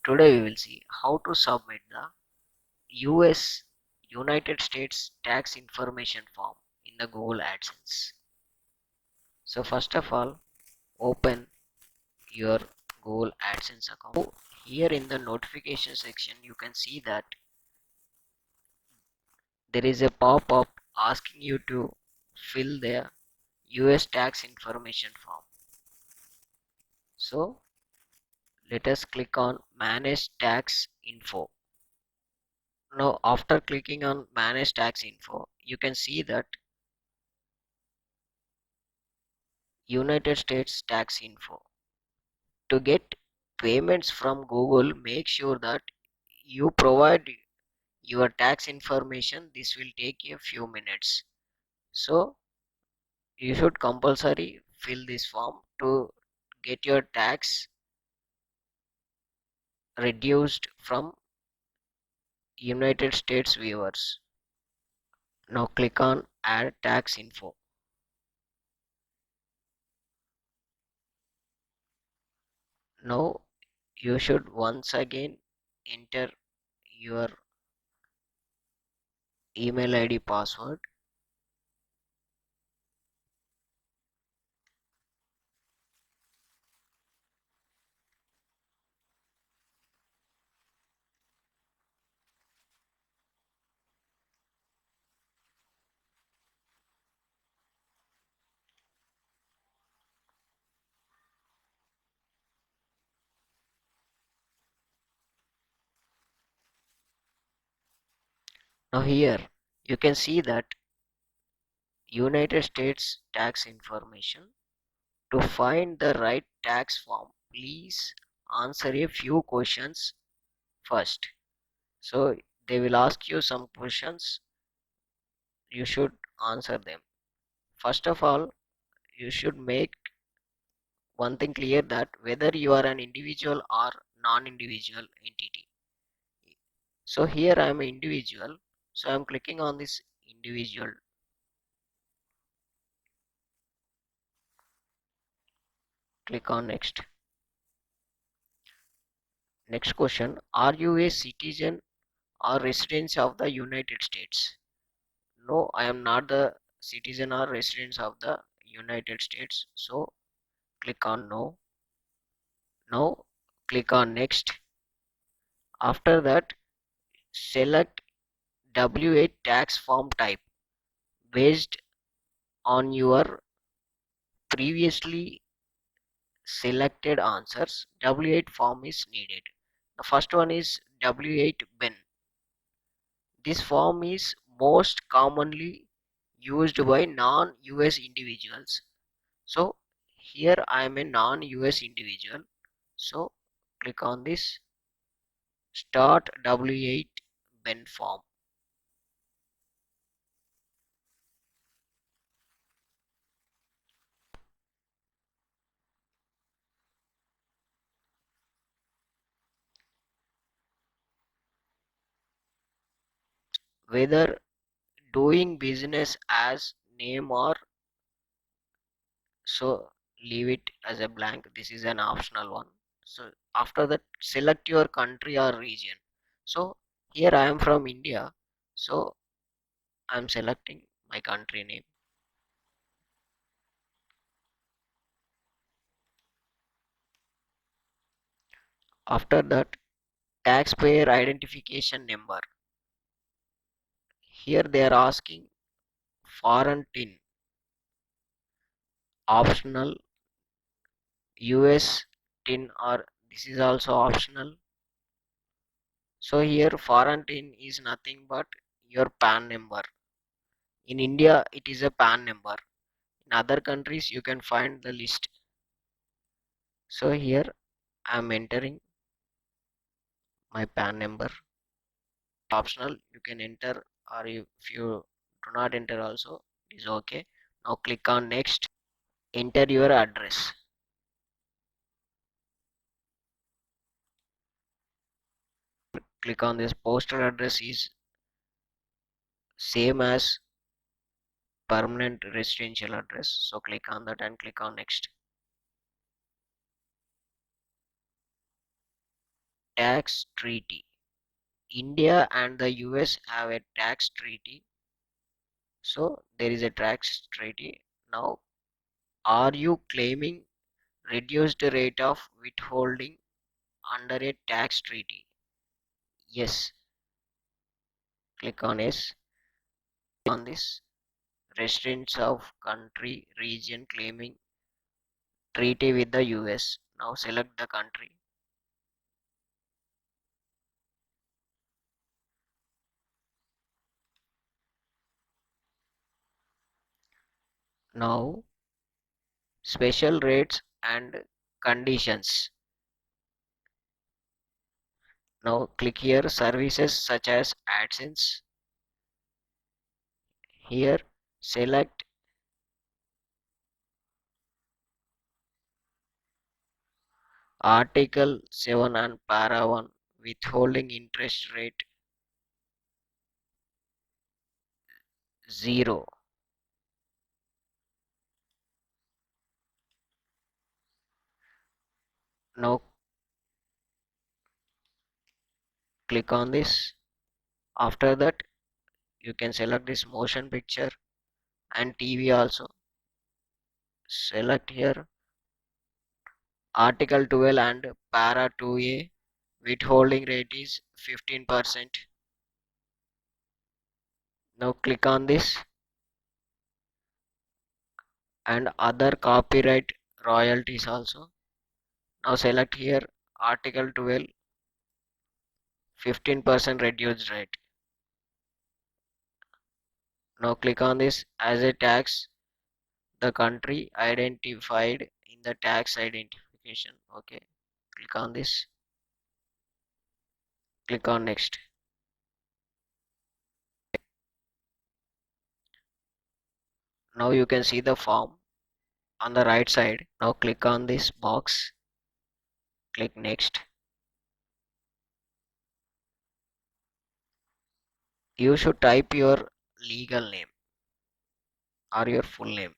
Today we will see how to submit the US United States tax information form in the Google AdSense. So first of all, open your Google AdSense account. Here in the notification section you can see that there is a pop-up asking you to fill the US tax information form. So let us click on manage tax info. Now after clicking on manage tax info, you can see that United States tax info. To get payments from Google, make sure that you provide your tax information. This will take a few minutes. So you should compulsory fill this form to get your tax reduced from United States viewers. Now click on add tax info. Now you should once again enter your email ID password. Now here you can see that United States tax information. To find the right tax form, please answer a few questions first. So they will ask you some questions, you should answer them. First of all, you should make one thing clear, that whether you are an individual or non-individual entity. So here I am an individual, so I am clicking on this individual. Click on next. Next question, are you a citizen or resident of the United States? No, I am not the citizen or resident of the United States. So click on no. Now click on next. After that, select W8 tax form type. Based on your previously selected answers, W8 form is needed. The first one is W8 bin. This form is most commonly used by non-US individuals. So here I am a non-US individual, so click on this start W8 bin form. Whether doing business as name or, so leave it as a blank, this is an optional one. So after that, select your country or region. So here I am from India, so I am selecting my country name. After that, taxpayer identification number. Here they are asking foreign tin, optional, US tin, or this is also optional. So here foreign tin is nothing but your PAN number. In India it is a PAN number. In other countries you can find the list. So here I am entering my PAN number. Optional, you can enter, or if you do not enter also, it is okay. Now click on next. Enter your address. Click on this postal address is same as permanent residential address, so click on that and click on next. tax treaty. India and the US have a tax treaty. So there is a tax treaty. Now, are you claiming reduced rate of withholding under a tax treaty? Yes. Click on yes. On this, restraints of country region claiming treaty with the US. Now select the country. Now special rates and conditions. Now click here services such as AdSense. Here select Article 7 and Para 1 withholding interest rate 0. Now click on this. After that you can select this motion picture and TV also. Select here Article 12 and Para 2A withholding rate is 15%. Now click on this and other copyright royalties also. Now select here Article 12 15% reduced rate. Now click on this as a tax the country identified in the tax identification. Okay, click on this, click on next. Now you can see the form on the right side. Now click on this box, click next. You should type your legal name or your full name.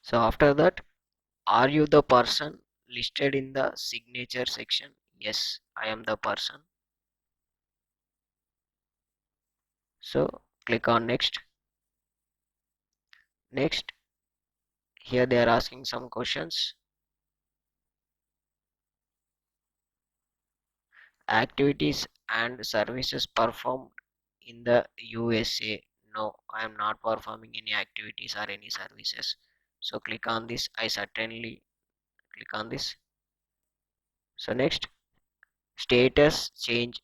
So after that, are you the person listed in the signature section? Yes, I am the person. So click on next. Next, here they are asking some questions. Activities and services performed in the USA. No, I am not performing any activities or any services. So click on this. I certainly click on this. So next, status change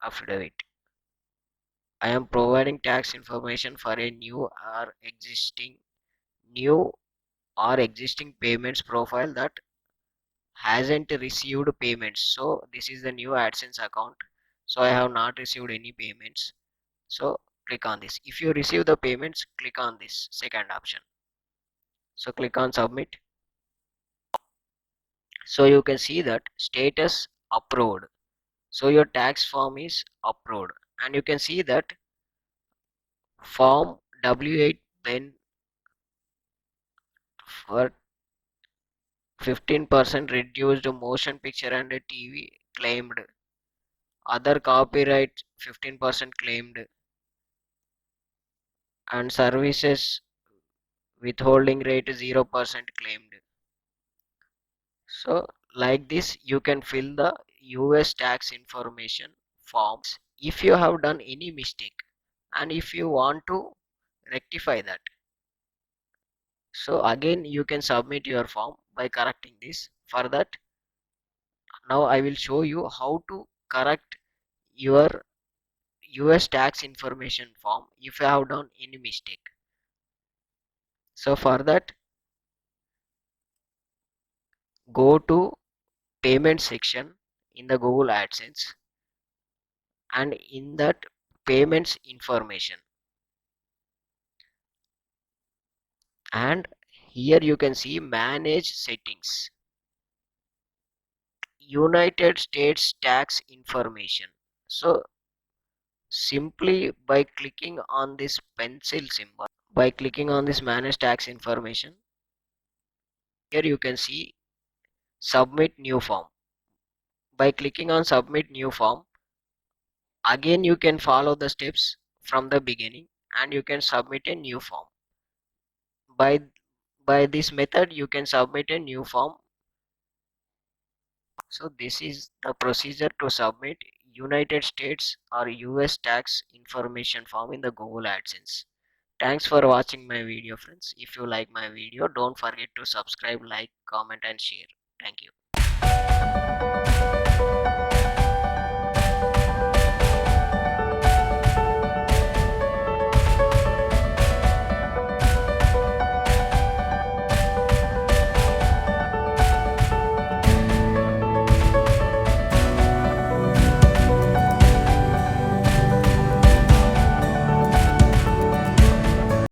affidavit. I am providing tax information for a new or existing payments profile that hasn't received payments. So this is the new AdSense account. So I have not received any payments. So click on this. If you receive the payments, click on this second option. So click on submit. So you can see that status approved. So your tax form is approved, and you can see that form W8 Ben for 15% reduced motion picture and a TV claimed. Other copyright 15% claimed, and services withholding rate 0% claimed. So like this you can fill the US tax information forms if you have done any mistake and if you want to rectify that. So again you can submit your form by correcting this. For that, now I will show you how to correct your US tax information form if you have done any mistake. So for that, go to payment section in the Google AdSense, and in that payments information, and here you can see manage settings, United States tax information. So simply by clicking on this pencil symbol, By clicking on this manage tax information, here you can see submit new form. By clicking on submit new form, again you can follow the steps from the beginning and you can submit a new form. By this method you can submit a new form. So this is the procedure to submit United States or US tax information form in the Google AdSense. Thanks for watching my video, friends. If you like my video, don't forget to subscribe, like, comment and share. Thank you.